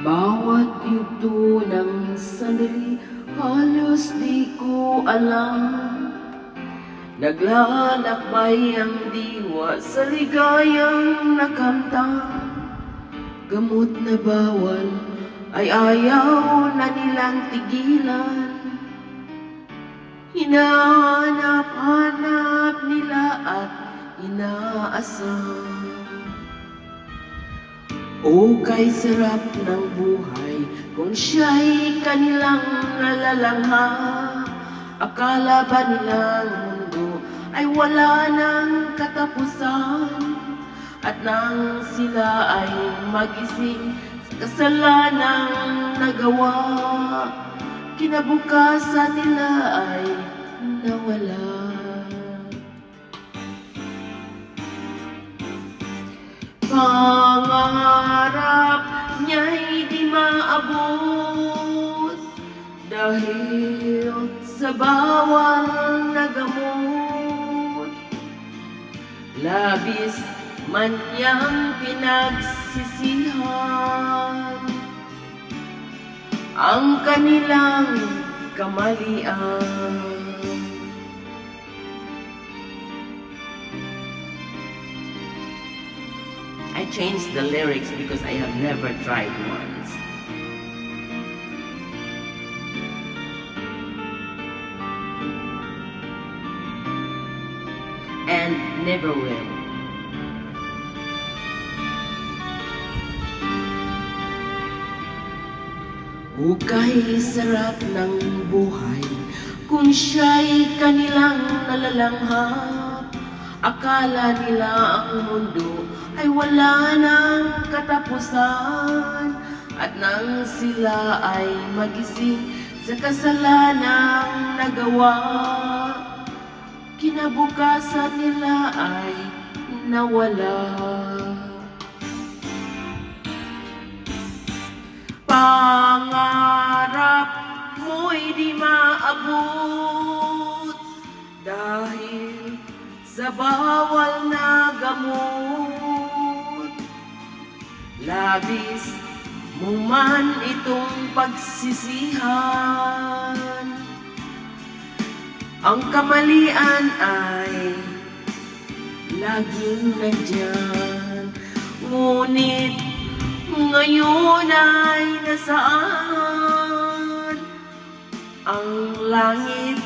Bawat yugto ng sandali, halos di ko alam. Naglalakbay ang diwa sa ligayang nakamtan. Gamot na bawal ay ayaw na nilang tigilan. Hinahanap-hanap nila at inaasam. O kay sarap ng buhay kung siya'y kanilang nalalangha. Akala ba nilang mundo ay wala ng katapusan? At nang sila ay magising sa kasalanang nagawa, kinabukasan nila ay nawala. Pangarap niya'y di maabot dahil sa bawal na gamot. Labis man niyang pinagsisihan ang kanilang kamalian. I changed the lyrics because I have never tried once. And never will. Hukay sarap ng buhay kung siya'y kanilang nalalanghap. Akala nila ang mundo ay wala ng katapusan. At nang sila ay magising sa kasalanang nagawa, kinabukasan nila ay nawala. Pangarap mo'y di maabot dahil sa bawal na gamot. Labis mo man itong pagsisihan, ang kamalian ay laging nandyan. Ngunit ngayon ay nasaan ang langit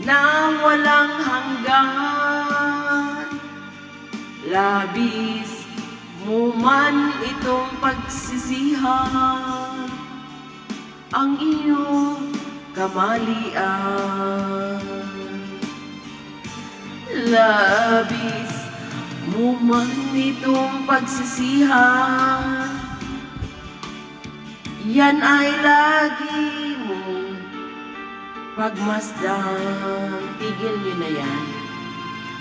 na walang hanggan? Labis mo man itong pagsisihan, ang iyong kamalian. Labis mo man itong pagsisihan, yan ay lagi mong pagmasdan. Tigil nyo na yan.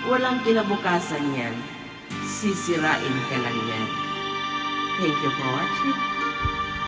Walang kinabukasan yan. Sisirain ka lang yan. Thank you for watching.